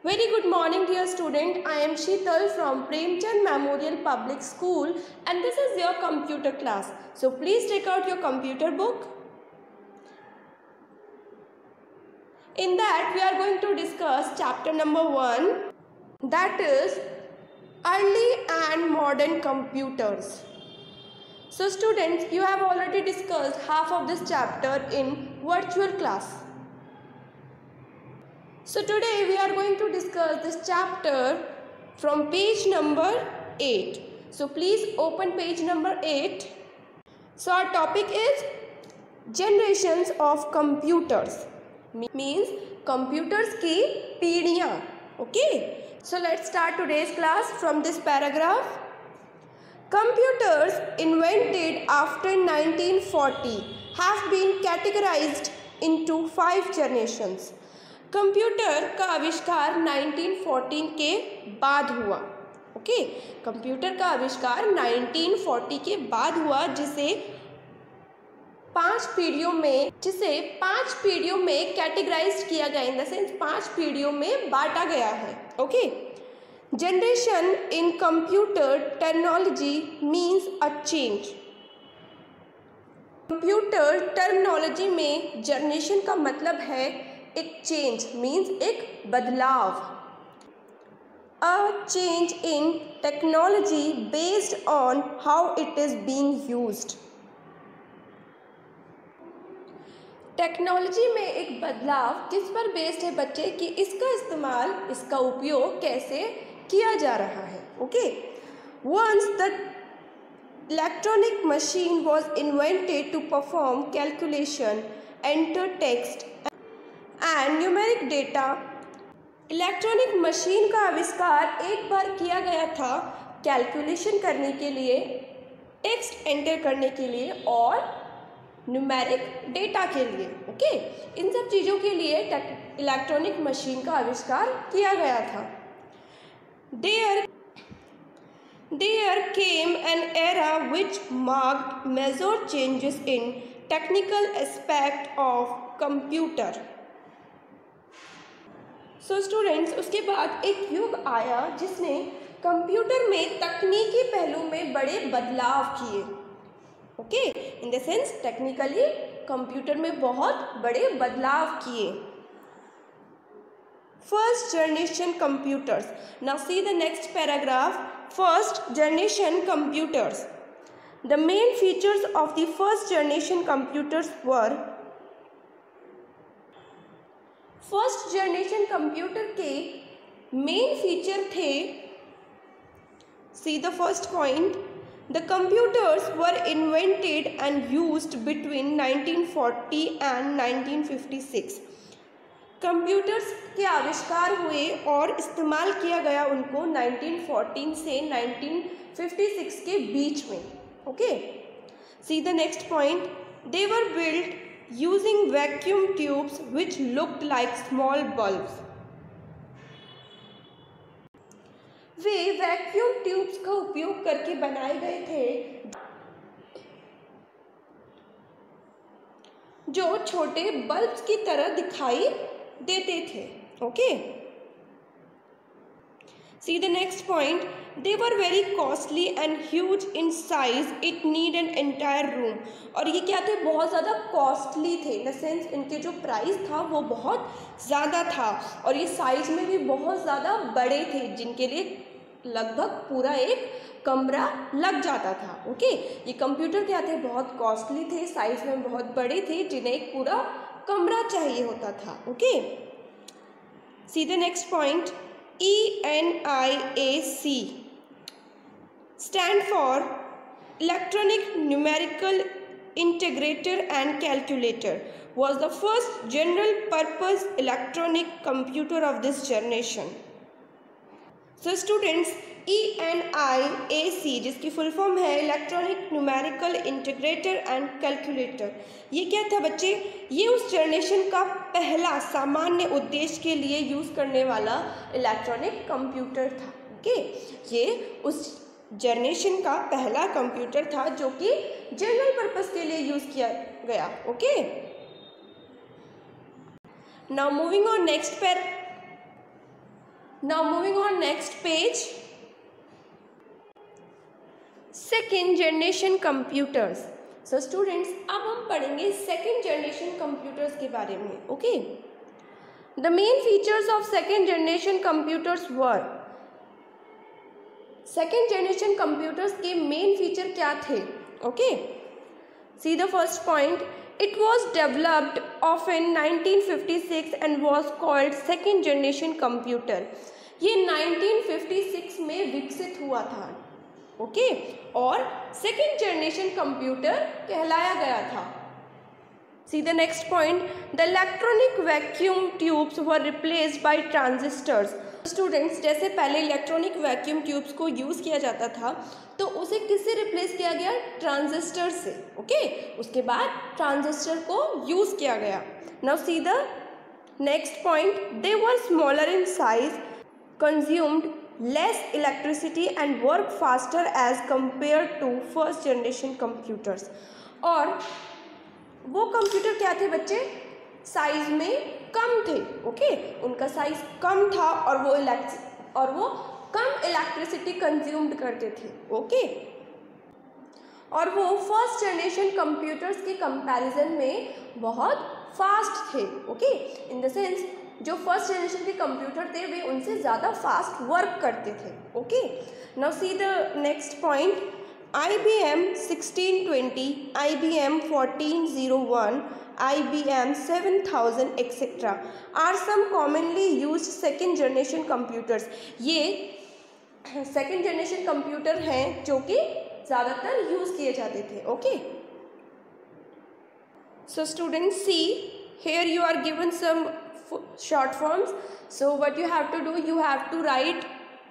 Very good morning dear student. I am Sheetal from Premchand Memorial Public School and this is your computer class. So please take out your computer book. In that we are going to discuss chapter number 1, that is early and modern computers. So students, you have already discussed half of this chapter in virtual class. So today we are going to discuss this chapter from page number 8. So please open page number 8. So our topic is generations of computers. Means computers की पीढ़ियाँ. Okay. So let's start today's class from this paragraph. Computers invented after 1940 have been categorized into 5 generations. Computer का आविष्कार 1914 के बाद हुआ. Okay, computer का आविष्कार 1940 के बाद हुआ जिसे 5 पीढ़ियों में कैटेगराइज किया गया. इन द सेंस 5 पीढ़ियों में बांटा गया है. Okay, generation in computer terminology means a change. Computer terminology में जनरेशन का मतलब है एक चेंज, मीन्स एक बदलाव. A change in technology based on how it is being used. Technology में एक बदलाव किस पर बेस्ड है बच्चे, कि इसका इस्तेमाल, इसका उपयोग कैसे किया जा रहा है. Okay, once the electronic machine was invented to perform calculation, enter text and numeric data. Electronic machine का आविष्कार एक बार किया गया था कैलकुलेशन करने के लिए, टेक्स्ट एंटर करने के लिए और न्यूमेरिक डेटा के लिए. ओके, इन सब चीज़ों के लिए इलेक्ट्रॉनिक मशीन का आविष्कार किया गया था. There came an era which marked major changes in technical aspect of computer. So students, उसके बाद एक युग आया जिसने कंप्यूटर में तकनीकी पहलू में बड़े बदलाव किए. Okay, in the sense technically computer में बहुत बड़े बदलाव किए. First generation computers. Now see the next paragraph. First generation computers. The main features of the first generation computers were. First generation computer के मेन फीचर थे, सी the first point, the computers were invented and used between 1940 and 1956. Computers के आविष्कार हुए और इस्तेमाल किया गया उनको 1914 से 1956 के बीच में. Okay, see the next point, they were built using vacuum tubes which looked like small bulbs. Way vacuum tubes का उपयोग करके बनाए गए थे जो छोटे बल्ब्स की तरह दिखाई देते थे. Okay, see the next point, they were very costly and huge in size, it need an entire room. और ये क्या थे, बहुत ज़्यादा कॉस्टली थे. इन द सेंस इनके जो प्राइस था वो बहुत ज़्यादा था और ये साइज में भी बहुत ज़्यादा बड़े थे जिनके लिए लगभग पूरा एक कमरा लग जाता था. ओके, ये कंप्यूटर क्या थे, बहुत कॉस्टली थे, साइज में बहुत बड़े थे, जिन्हें एक पूरा कमरा चाहिए होता था. Okay, see the next point, ENIAC stand for Electronic Numerical Integrator and Calculator, was the first general purpose electronic computer of this generation. So students, ENIAC जिसकी फुल फॉर्म है electronic numerical integrator and calculator, ये क्या था बच्चे, ये उस generation का पहला सामान्य उद्देश्य के लिए यूज़ करने वाला इलेक्ट्रॉनिक कंप्यूटर था. ओके, ये उस जनरेशन का पहला कंप्यूटर था जो कि जनरल पर्पस के लिए यूज़ किया गया. Okay, now moving on next now moving on next page, second generation computers. So students, अब हम पढ़ेंगे सेकेंड जनरेशन कंप्यूटर्स के बारे में। Okay, the main features of second generation computers were, second generation computers के main feature क्या थे? Okay, see the first point, it was developed of in 1956 and was called second generation computer. ये 1956 में विकसित हुआ था। ओके, और second generation computer कहलाया गया था। सी the next point, the electronic vacuum tubes were replaced by transistors. Students, जैसे पहले इलेक्ट्रॉनिक वैक्यूम ट्यूब्स को यूज़ किया जाता था, तो उसे किससे रिप्लेस किया गया? ट्रांजिस्टर से। ओके, उसके बाद ट्रांजिस्टर को यूज़ किया गया। Now see the next point, they were smaller in size, consumed less electricity and work faster as compared to first generation computers। और वो कंप्यूटर क्या थे बच्चे? साइज में कम थे। ओके, उनका साइज कम था और वो कम इलेक्ट्रिसिटी कंज्यूम्ड करते थे। ओके, और वो फर्स्ट जनरेशन कंप्यूटर्स के कंपैरिजन में बहुत फास्ट थे। ओके, इन द सेंस जो फर्स्ट जनरेशन के कंप्यूटर थे वे उनसे ज़्यादा फास्ट वर्क करते थे। Okay, now see the next point, IBM 1620, IBM 1401, IBM 7000 etc. Are some commonly used second generation computers. ये सेकेंड जनरेशन कंप्यूटर हैं जो कि ज़्यादातर यूज़ किए जाते थे। Okay, so students, see here you are given some short forms. So what you have to do, you have to write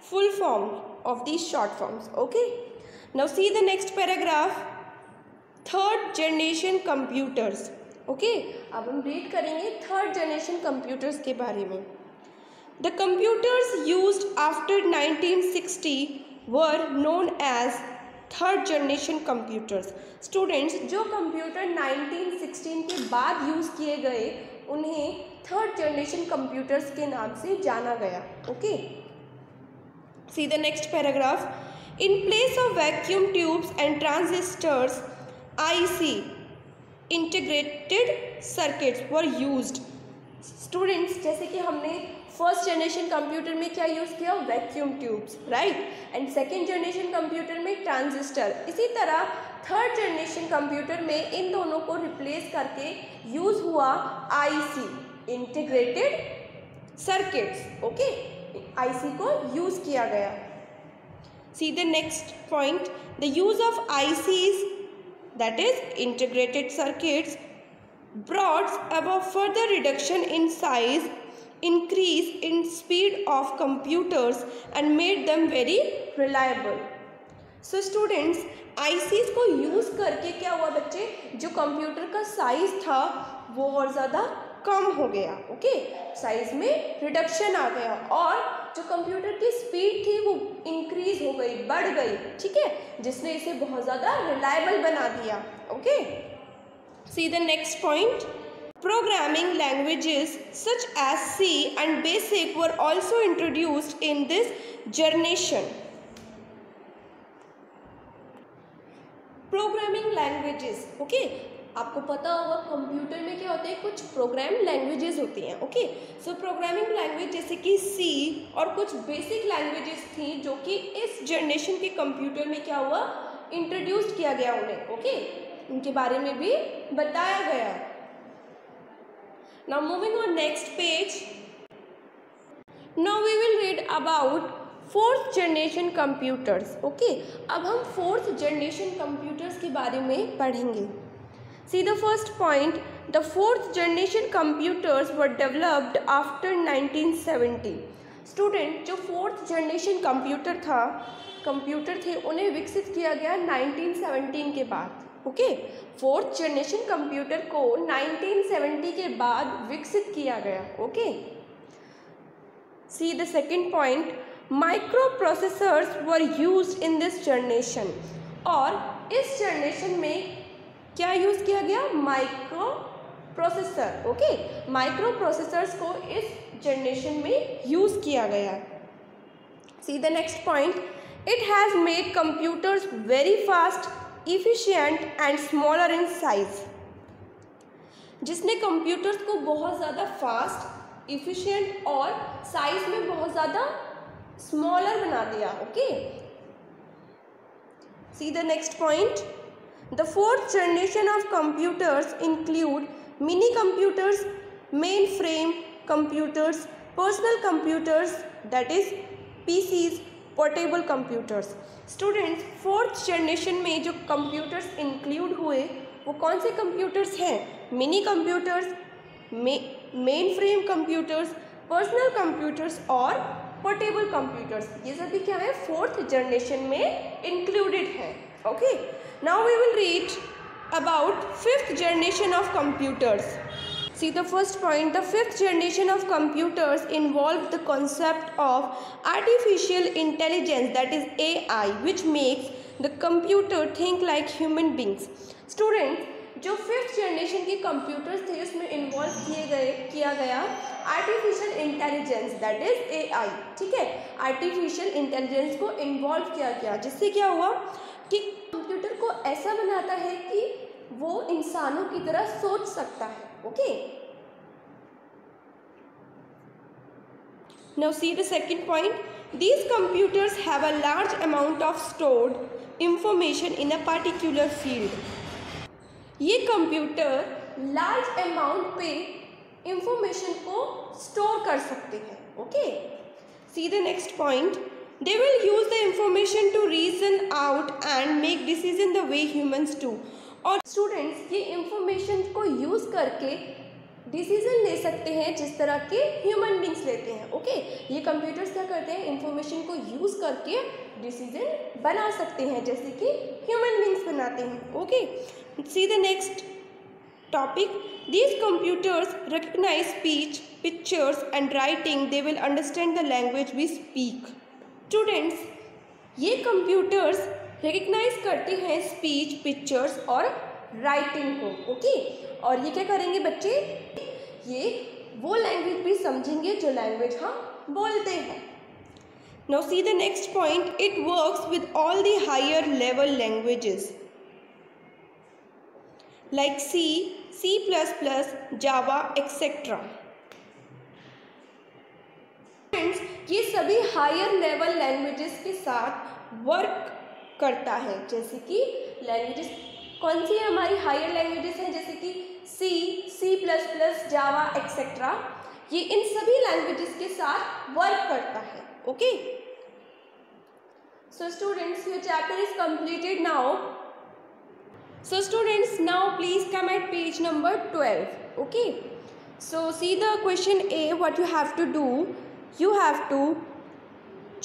full form of these short forms. Okay, now see the next paragraph, third generation computers. Okay, अब हम read करेंगे third generation computers के बारे में। The computers used after 1960 were known as third generation computers. Students, जो computer 1916 के बाद use किए गए उन्हें थर्ड जनरेशन कंप्यूटर्स के नाम से जाना गया। Okay, see the next paragraph, in place of vacuum tubes and transistors IC integrated circuits were used. Students, जैसे कि हमने फर्स्ट जनरेशन कंप्यूटर में क्या यूज़ किया? Vacuum tubes, right, and second generation computer में ट्रांजिस्टर। इसी तरह थर्ड जनरेशन कंप्यूटर में इन दोनों को रिप्लेस करके यूज़ हुआ IC integrated circuits. Okay, IC को यूज़ किया गया। सी the next point, the use of ICs that is integrated circuits brought about further reduction in size, increase in speed of computers and made them very reliable. So students, ICs को use करके क्या हुआ बच्चे? जो computer का size था वो और ज़्यादा कम हो गया। ओके, साइज में रिडक्शन आ गया और जो कंप्यूटर की स्पीड थी वो इंक्रीज हो गई, बढ़ गई। ठीक है, जिसने इसे बहुत ज़्यादा रिलायबल बना दिया। Okay, see the next point, programming languages such as C and BASIC were also introduced in this generation. Programming languages, okay, आपको पता होगा कंप्यूटर में क्या होते हैं? कुछ प्रोग्राम लैंग्वेजेस होती हैं। ओके, सो प्रोग्रामिंग लैंग्वेज जैसे कि C और कुछ बेसिक लैंग्वेजेस थी जो कि इस जनरेशन के कंप्यूटर में क्या हुआ? इंट्रोड्यूस किया गया उन्हें। ओके, उनके बारे में भी बताया गया। Now moving on next page, now we will read about fourth generation computers. Okay, अब हम फोर्थ जनरेशन कंप्यूटर्स के बारे में पढ़ेंगे। See the first point, the fourth generation computers were developed after 1970। Student, जो फोर्थ जनरेशन कंप्यूटर थे उन्हें विकसित किया गया 1917 के बाद। ओके, फोर्थ जनरेशन कंप्यूटर को 1970 के बाद विकसित किया गया। Okay, see the second point, micro processors were used in this generation. और इस जनरेशन में क्या यूज़ किया गया? Micro processor. Okay, micro processors को इस जनरेशन में यूज़ किया गया। See the next point. It has made computers very fast, efficient and smaller in size. जिसने कंप्यूटर्स को बहुत ज़्यादा फास्ट, इफिशिएंट और साइज में बहुत ज़्यादा स्मॉलर बना दिया. Okay. See the next point. The fourth generation of computers include mini computers, mainframe computers, personal computers, that is PCs, portable computers. Students, fourth generation में जो कंप्यूटर्स इंक्लूड हुए वो कौन से कंप्यूटर्स हैं? Mini computers, mainframe computers, personal computers और portable computers. ये सभी क्या है? फोर्थ जनरेशन में इंक्लूडेड है. Okay. Now we will read about fifth generation of computers. See the first point. The fifth generation of computers involved the concept of artificial intelligence, that is AI, which makes the computer think like human beings. Students, जो fifth generation के computers थे उसमें involve किया गया artificial intelligence, that is AI. ठीक है, artificial intelligence को involve किया गया, जिससे क्या हुआ कि कंप्यूटर को ऐसा बनाता है कि वो इंसानों की तरह सोच सकता है. Okay. Now see the second point. These computers have a large amount of stored information in a particular field. ये कंप्यूटर लार्ज अमाउंट पे इंफॉर्मेशन को स्टोर कर सकते हैं. Okay. See the next point. They will use the information to reason out and make decision the way humans do. और students ये information को use करके डिसीजन ले सकते हैं जिस तरह के ह्यूमन बींग्स लेते हैं. ओके. ये कंप्यूटर्स क्या करते हैं? इंफॉर्मेशन को यूज़ करके डिसीजन बना सकते हैं जैसे कि ह्यूमन बींग्स बनाते हैं. Okay. See the next topic. These computers recognise speech, pictures and writing. They will understand the language we speak. Students, ये कंप्यूटर्स रिकग्नाइज करते हैं स्पीच, पिक्चर्स और राइटिंग को. ओके. और ये क्या करेंगे बच्चे? ये वो लैंग्वेज भी समझेंगे जो लैंग्वेज हम बोलते हैं. Now see the next point. It works with all the higher level languages like C, C++, Java etcetera. Friends, ये सभी हायर लेवल लैंग्वेजेस के साथ वर्क करता है. जैसे कि लैंग्वेजेस कौन सी है हमारी हायर लैंग्वेजेस हैं? जैसे कि C, C++, जावा एक्सेट्रा. ये इन सभी लैंग्वेजेस के साथ वर्क करता है. Okay. So students, your chapter is completed now. So students, now please come at page number 12. Okay. So see the question A. What you have to do? You have to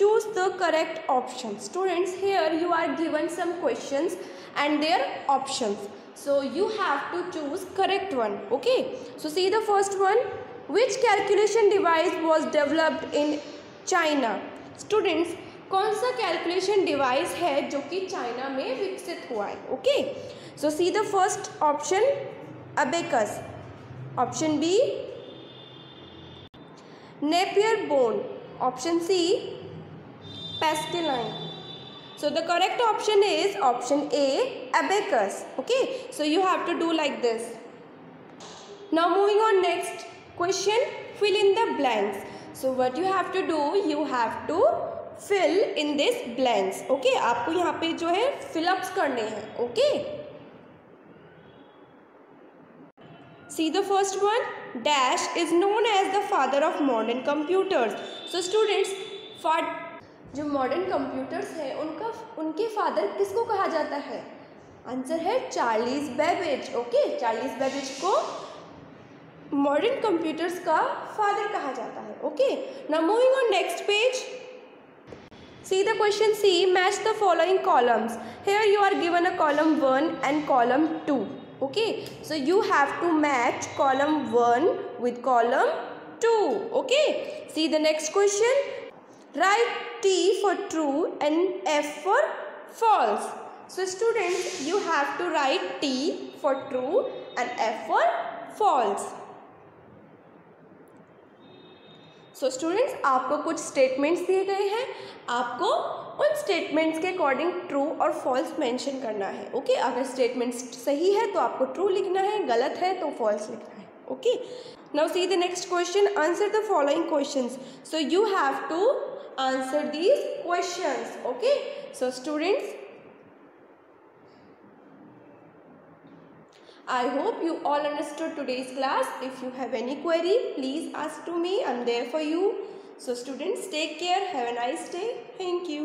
choose the correct option. Students, here you are given some questions and their options. So you have to choose correct one. Okay. So see the first one. Which calculation device was developed in China? Students, कौन सा calculation device है जो कि China में विकसित हुआ है? Okay. So see the first option abacus. Option B Napier bone. Option C Pascaline. So the correct option is option A abacus. Okay. So you have to do like this. Now moving on next question. Fill in the blanks. So what you have to do? You have to fill in this blanks. Okay. आपको यहाँ पे जो है fill ups करने हैं. Okay. See the first one. Dash is known as the father of modern computers. So students, जो modern computers हैं उनके फादर किसको कहा जाता है? आंसर है Charles Babbage. Okay. Charles Babbage को मॉडर्न कंप्यूटर्स का फादर कहा जाता है. Okay. Now moving on next page. See the question C. Match the following columns. Here you are given a column 1 and column 2. Okay. So you have to match column 1 with column 2. Okay. See the next question. Write T for true and F for false. So students, you have to write T for true and F for false. So students, आपको कुछ statements दिए गए हैं, आपको उन statements के according true और false mention करना है। ओके, अगर स्टेटमेंट्स सही है तो आपको ट्रू लिखना है, गलत है तो फॉल्स लिखना है। Okay, now see the next question, answer the following questions. So you have to answer these questions. Okay, so students, I hope you all understood today's class. If you have any query, please ask to me. I'm there for you. So students, take care. Have a nice day. Thank you.